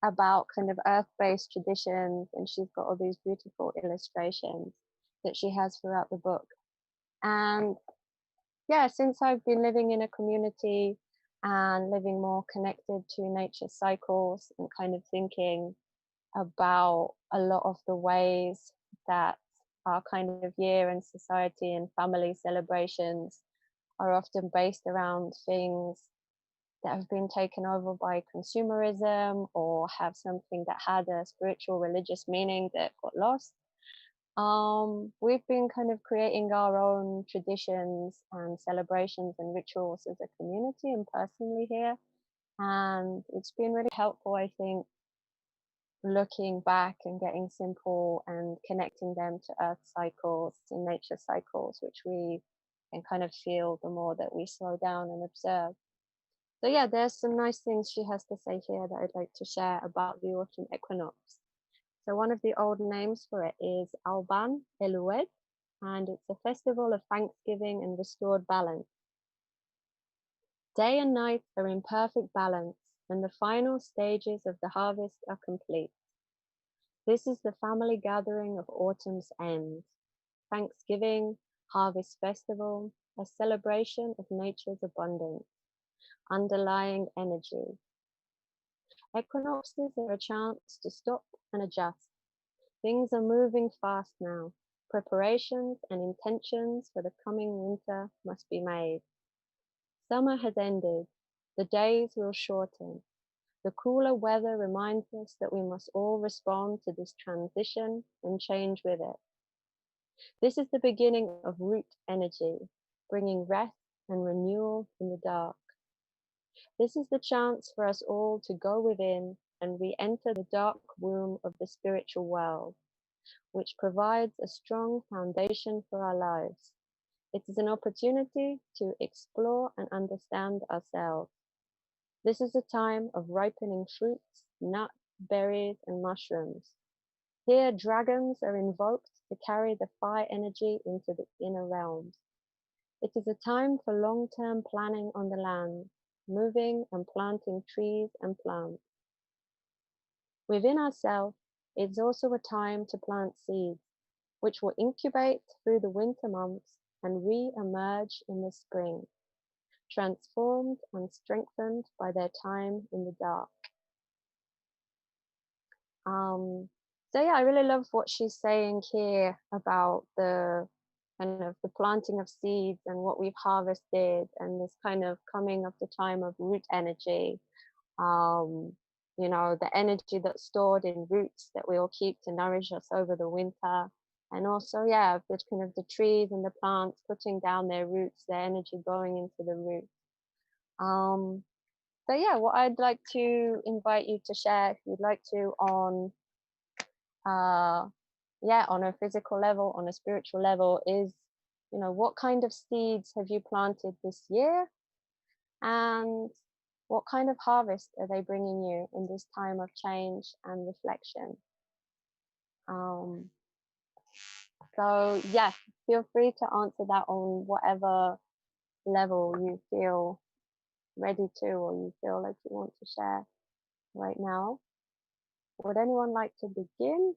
about kind of earth-based traditions, and she's got all these beautiful illustrations that she has throughout the book. And yeah, since I've been living in a community and living more connected to nature cycles and kind of thinking about a lot of the ways that our kind of year and society and family celebrations are often based around things that have been taken over by consumerism or have something that had a spiritual religious meaning that got lost. We've been kind of creating our own traditions and celebrations and rituals as a community and personally here. And it's been really helpful, I think, looking back and getting simple and connecting them to earth cycles and nature cycles, which we can kind of feel the more that we slow down and observe. So yeah, there's some nice things she has to say here that I'd like to share about the autumn equinox. So one of the old names for it is Alban Elued, and it's a festival of thanksgiving and restored balance. Day and night are in perfect balance, and the final stages of the harvest are complete. This is the family gathering of autumn's end. Thanksgiving, harvest festival, a celebration of nature's abundance, underlying energy. Equinoxes are a chance to stop and adjust. Things are moving fast now. Preparations and intentions for the coming winter must be made. Summer has ended. The days will shorten. The cooler weather reminds us that we must all respond to this transition and change with it. This is the beginning of root energy, bringing rest and renewal in the dark. This is the chance for us all to go within and re-enter the dark womb of the spiritual world, which provides a strong foundation for our lives. It is an opportunity to explore and understand ourselves. This is a time of ripening fruits, nuts, berries, and mushrooms. Here, dragons are invoked to carry the fire energy into the inner realms. It is a time for long-term planning on the land, moving and planting trees and plants. Within ourselves, it's also a time to plant seeds, which will incubate through the winter months and re-emerge in the spring, transformed and strengthened by their time in the dark. So yeah, I really love what she's saying here about the kind of the planting of seeds and what we've harvested and this kind of coming of the time of root energy. Um, the energy that's stored in roots that we all keep to nourish us over the winter. And also, yeah, the kind of the trees and the plants putting down their roots, their energy going into the roots. Um, so yeah, what I'd like to invite you to share, if you'd like to, uh, on a physical level, on a spiritual level, is, what kind of seeds have you planted this year? And what kind of harvest are they bringing you in this time of change and reflection? Um, so, yeah, feel free to answer that on whatever level you feel ready to, or you feel like you want to share right now. Would anyone like to begin?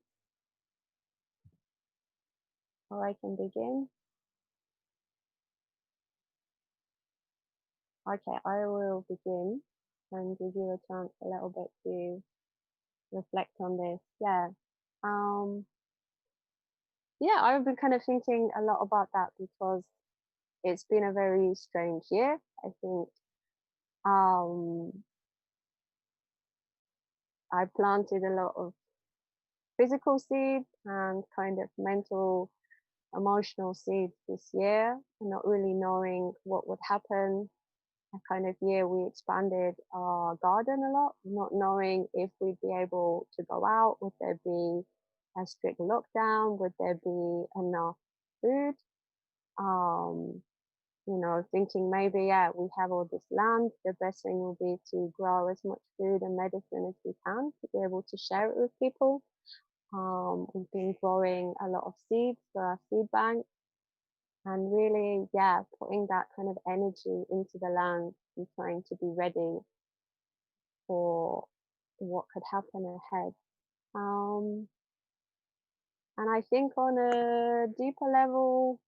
Or I can begin. Okay, I will begin and give you a chance a little bit to reflect on this. Um, I've been kind of thinking a lot about that because it's been a very strange year. I think um, I planted a lot of physical seeds and kind of mental, emotional seeds this year, not really knowing what would happen. A kind of year we expanded our garden a lot, not knowing if we'd be able to go out. Would there be a strict lockdown? Would there be enough food? Um, thinking maybe, yeah, we have all this land. The best thing will be to grow as much food and medicine as we can to be able to share it with people. We've been growing a lot of seeds for our seed bank and really, yeah, putting that kind of energy into the land and trying to be ready for what could happen ahead. And I think on a deeper level,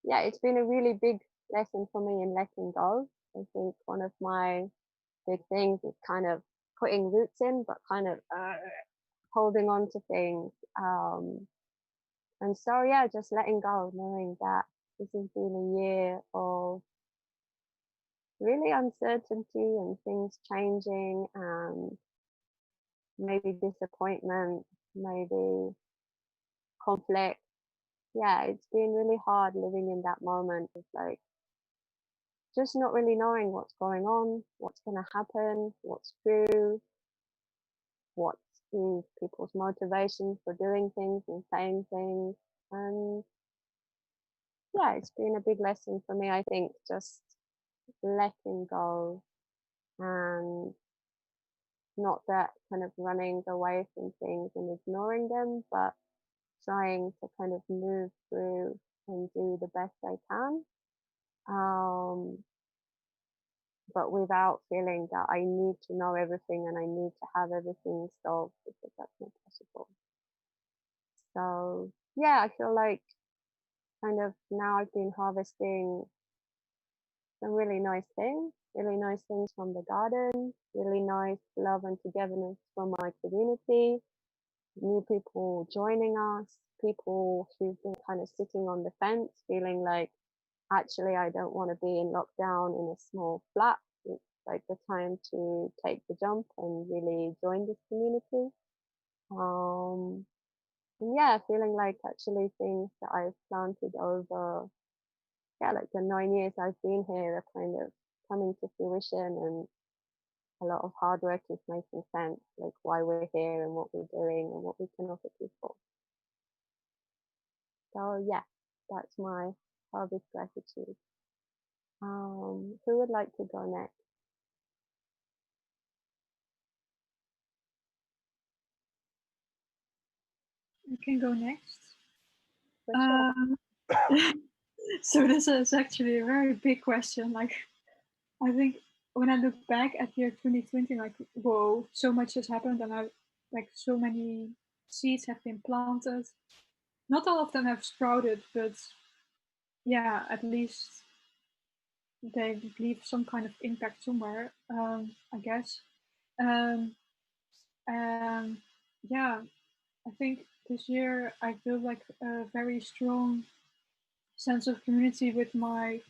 yeah, it's been a really big lesson for me in letting go. I think one of my big things is kind of putting roots in, but kind of holding on to things. And so, yeah, just letting go, knowing that this has been a year of really uncertainty and things changing and maybe disappointment, maybe conflict. Yeah, it's been really hard living in that moment. It's like just not really knowing what's going on, what's going to happen, what's true, what is people's motivation for doing things and saying things. And yeah, it's been a big lesson for me, I think, just letting go and not that kind of running away from things and ignoring them, but trying to kind of move through and do the best I can. Um, but without feeling that I need to know everything and I need to have everything solved because that's not possible. So yeah, I feel like kind of now I've been harvesting some really nice things from the garden, really nice love and togetherness from my community, new people joining us, people who've been kind of sitting on the fence, feeling like actually I don't want to be in lockdown in a small flat. It's like the time to take the jump and really join this community. Um, and yeah, feeling like actually things that I've planted over, yeah, like the 9 years I've been here are kind of coming to fruition and a lot of hard work is making sense, like why we're here and what we're doing and what we can offer people. So yeah, that's my harvest gratitude. Who would like to go next? I can go next. For sure. So this is actually a very big question. Like, I think when I look back at year 2020, like, whoa, so much has happened, and like so many seeds have been planted. Not all of them have sprouted, but yeah, at least they leave some kind of impact somewhere. I guess. Um, and yeah, I think this year I feel like a very strong sense of community with my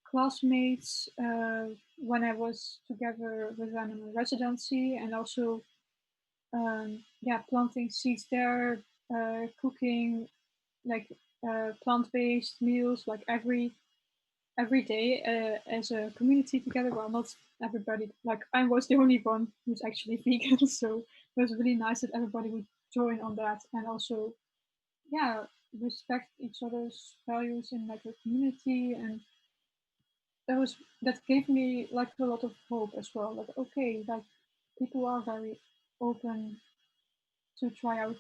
classmates when I was together with them in a residency, and also yeah, planting seeds there, cooking like plant-based meals like every day as a community together. Well, not everybody. Like I was the only one who's actually vegan, so it was really nice that everybody would join on that, and also yeah, respect each other's values in like a community, and that gave me like a lot of hope as well. Like okay, like people are very open to try out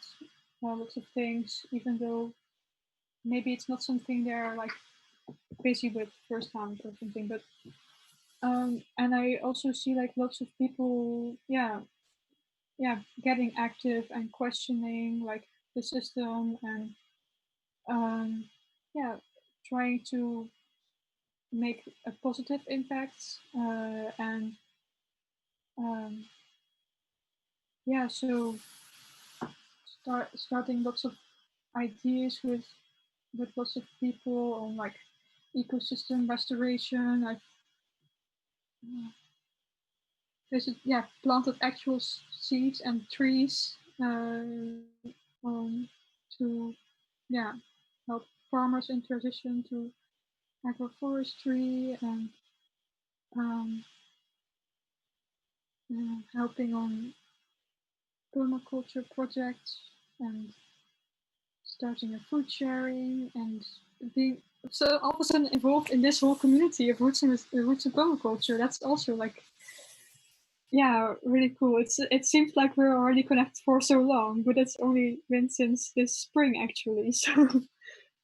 lots of things, even though maybe it's not something they're like busy with firsthand or something. But and I also see like lots of people, yeah, getting active and questioning like the system and um, yeah, trying to make a positive impact and um, yeah, so starting lots of ideas with lots of people on like ecosystem restoration. I've yeah, planted actual seeds and trees um, to yeah, help farmers in transition to agroforestry and um, helping on permaculture projects and starting a food sharing and being so all of a sudden involved in this whole community of roots and permaculture. That's also like yeah, really cool. It seems like we're already connected for so long, but it's only been since this spring actually. So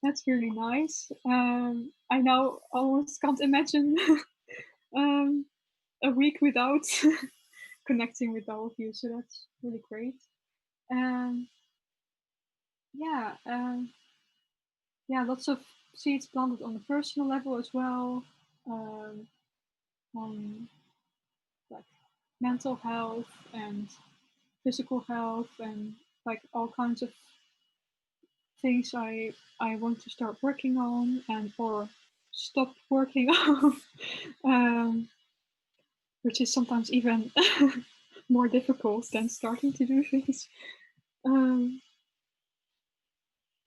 that's really nice. I now almost can't imagine um, a week without connecting with all of you. So that's really great. Um, yeah, yeah, lots of seeds planted on the personal level as well, on like mental health and physical health, and like all kinds of things I want to start working on and or stop working on, um, which is sometimes even more difficult than starting to do things. Um,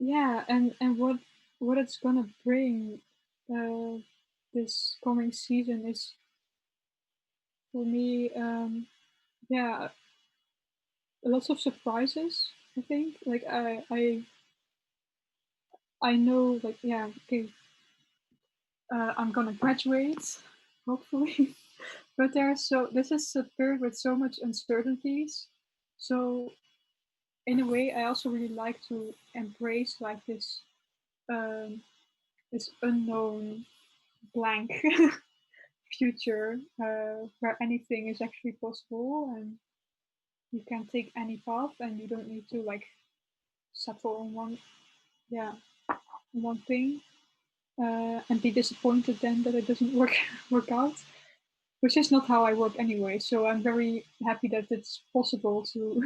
yeah, and what it's gonna bring this coming season is for me, yeah, lots of surprises. I think like I know like yeah okay, I'm gonna graduate hopefully, but this is a period with so much uncertainties. So in a way, I also really like to embrace like um, this unknown blank future where anything is actually possible and you can take any path and you don't need to like settle on yeah one thing and be disappointed then that it doesn't work out, which is not how I work anyway. So I'm very happy that it's possible to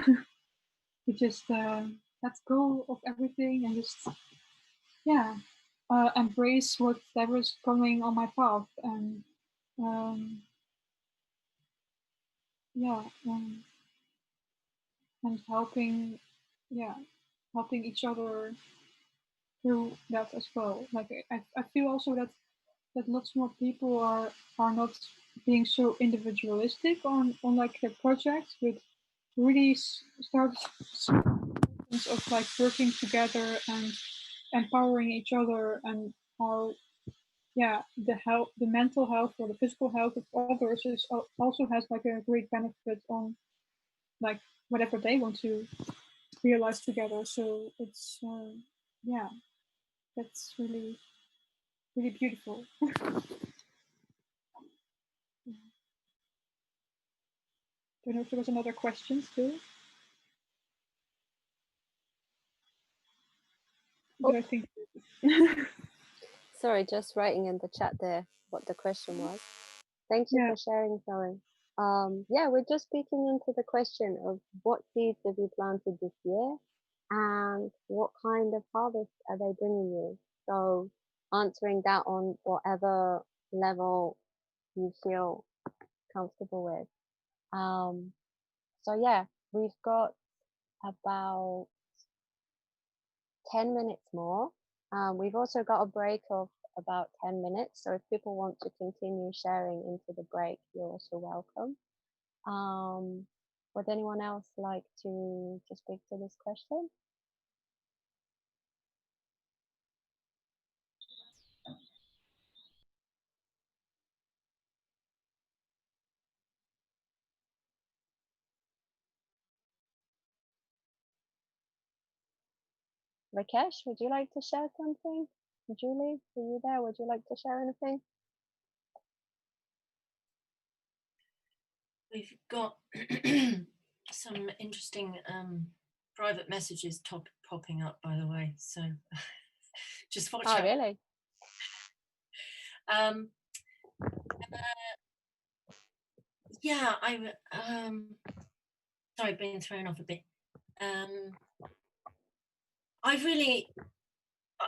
to just let go of everything and just yeah embrace whatever's coming on my path um, yeah and helping yeah helping each other through that as well. Like I feel also that lots more people are not being so individualistic on like their projects, but really start of like working together and empowering each other, and how yeah the mental health or the physical health of others is also has like a great benefit on like whatever they want to realize together. So it's yeah that's really beautiful. Don't know if there was another question still, but Oh, I think sorry, just writing in the chat there what the question was. Thank you yeah for sharing, Zoe. Yeah, we're just speaking into the question of what seeds have you planted this year and what kind of harvest are they bringing you? So answering that on whatever level you feel comfortable with. So yeah, we've got about 10 minutes more. We've also got a break of about 10 minutes. So if people want to continue sharing into the break, you're also welcome. Would anyone else like to speak to this question? Rakesh, would you like to share something? Julie, are you there? Would you like to share anything? We've got some interesting private messages popping up, by the way, so just watch Oh, out. really? Yeah, sorry, being thrown off a bit.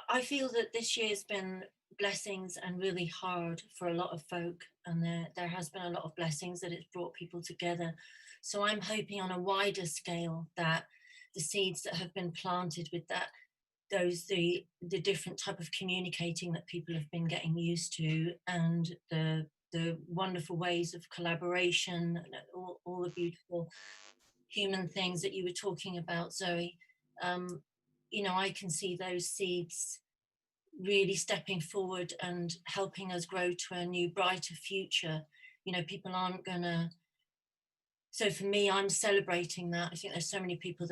I feel that this year's been blessings and really hard for a lot of folk, and there has been a lot of blessings that it's brought people together. So I'm hoping on a wider scale that the seeds that have been planted with that, the different type of communicating that people have been getting used to, and the wonderful ways of collaboration, and all the beautiful human things that you were talking about, Zoe. Um, I can see those seeds really stepping forward and helping us grow to a new, brighter future. People aren't gonna. So for me, I'm celebrating that. I think there's so many people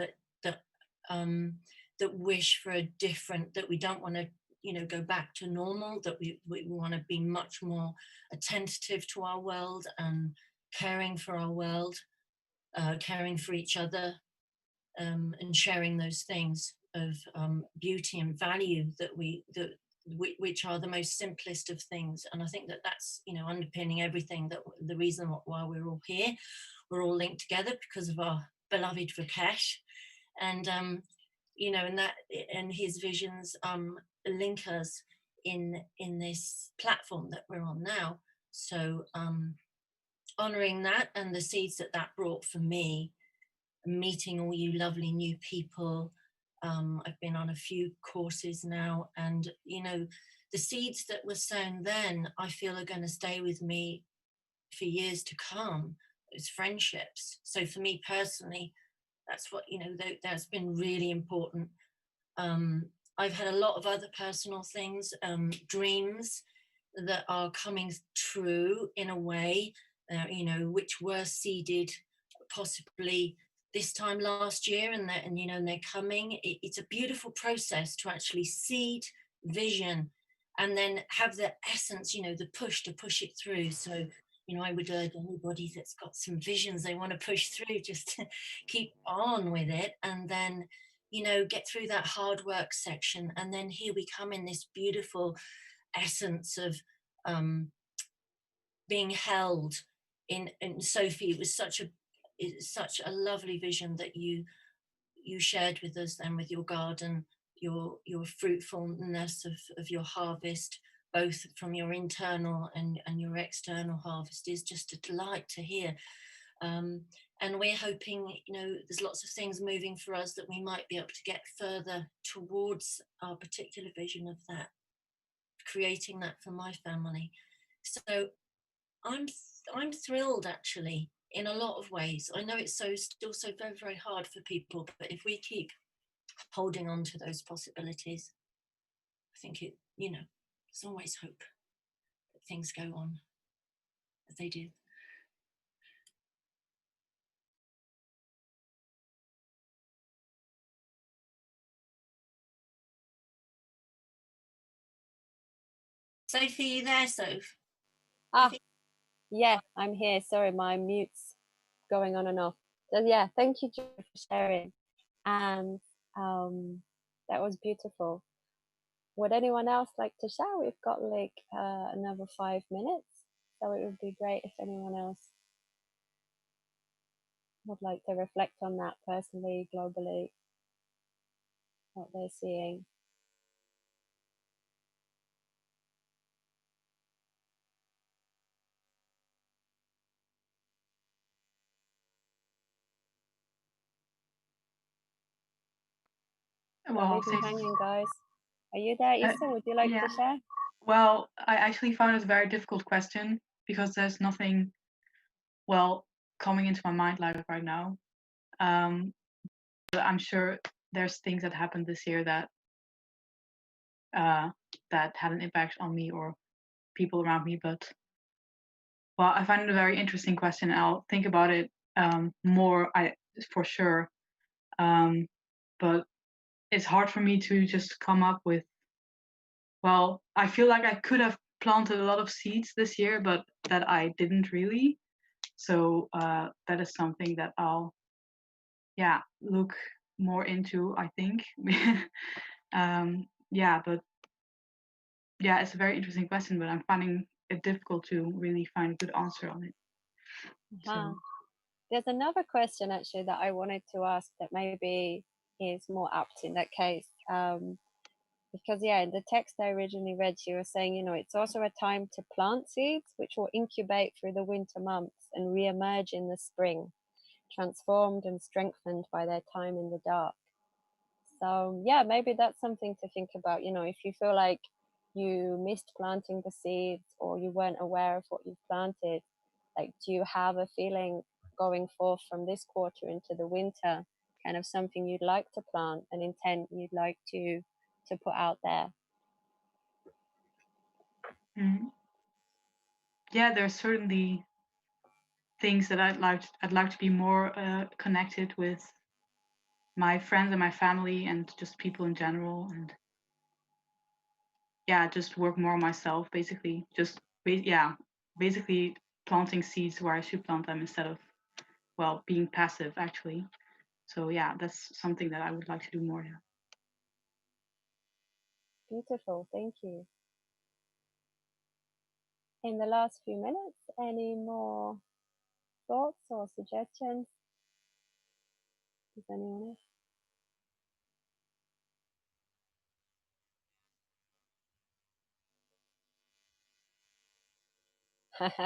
um, that wish for a different. That we don't want to, go back to normal. That we want to be much more attentive to our world and caring for our world. caring for each other, and sharing those things of beauty and value which are the most simplest of things. And I think that that's, you know, underpinning everything, that the reason why we're all here. We're all linked together because of our beloved Rakesh, and you know, and his visions link us in this platform that we're on now. So honoring that and the seeds that brought for me, meeting all you lovely new people. I've been on a few courses now, and you know, the seeds that were sown then, I feel are going to stay with me for years to come. It's friendships. So for me personally, that's what, you know, that's been really important. I've had a lot of other personal things, dreams that are coming true in a way, you know, which were seeded possibly this time last year, and you know, and they're coming. It's a beautiful process to actually seed vision and then have the essence, you know, the push to push it through. So, you know, I would urge anybody that's got some visions they want to push through, just to keep on with it, and then, you know, get through that hard work section. And then here we come in this beautiful essence of being held in Sophie. It was such a lovely vision that you shared with us, then, with your garden, your fruitfulness of your harvest, both from your internal and your external harvest, is just a delight to hear. And we're hoping, you know, there's lots of things moving for us that we might be able to get further towards our particular vision of that, creating that for my family. So I'm thrilled, actually, in a lot of ways. I know it's still so very, very hard for people, but if we keep holding on to those possibilities, I think it, you know, there's always hope that things go on as they do. Sophie, you there, Soph? Yeah, I'm here. Sorry, my mute's going on and off. So yeah, thank you, Jo, for sharing. And that was beautiful. Would anyone else like to share? We've got like another 5 minutes, so it would be great if anyone else would like to reflect on that personally, globally, what they're seeing. Well, Leave me hanging, guys. Are you there, Issa? Would you like yeah. to share? Well, I actually found it a very difficult question because there's nothing, well, coming into my mind like right now. But I'm sure there's things that happened this year that that had an impact on me or people around me. But well, I find it a very interesting question. I'll think about it more, for sure. But it's hard for me to just come up with. Well, I feel like I could have planted a lot of seeds this year, but that I didn't really. So that is something that I'll, look more into, I think. But it's a very interesting question, but I'm finding it difficult to really find a good answer on it. So. There's another question actually that I wanted to ask that maybe is more apt in that case. Because in the text I originally read, you were saying, you know, it's also a time to plant seeds which will incubate through the winter months and re-emerge in the spring, transformed and strengthened by their time in the dark. So yeah, maybe that's something to think about. You know, if you feel like you missed planting the seeds or you weren't aware of what you've planted, like, do you have a feeling going forth from this quarter into the winter, kind of something you'd like to plant, an intent you'd like to put out there? Mm-hmm. Yeah, there's certainly things that I'd like to be more connected with my friends and my family and just people in general, and just work more on myself, basically. Basically planting seeds where I should plant them instead of well, being passive actually. So yeah, that's something that I would like to do more. Yeah. Beautiful, thank you. In the last few minutes, any more thoughts or suggestions? Does anyone else?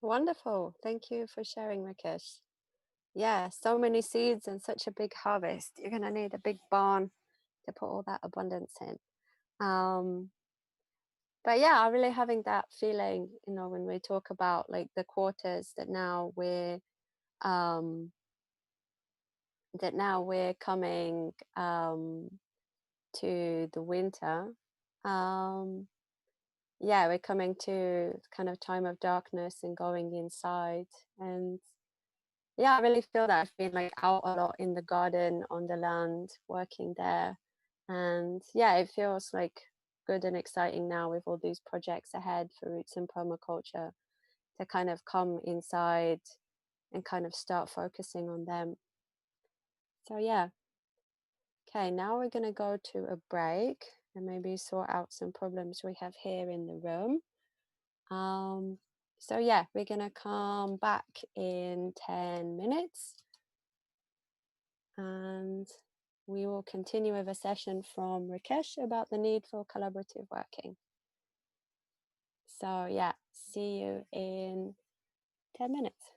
Wonderful. Thank you for sharing, Rakesh. Yeah, so many seeds and such a big harvest. You're going to need a big barn to put all that abundance in. But yeah, I'm really having that feeling, you know, when we talk about like the quarters um, that now we're coming to the winter. Yeah, we're coming to kind of time of darkness and going inside. And yeah, I really feel that. I've been like out a lot in the garden, on the land, working there. And yeah, it feels like good and exciting now with all these projects ahead for Roots and Permaculture to kind of come inside and kind of start focusing on them. So yeah. Okay, now we're going to go to a break and maybe sort out some problems we have here in the room. So yeah, we're going to come back in 10 minutes and we will continue with a session from Rakesh about the need for collaborative working. So yeah, see you in 10 minutes.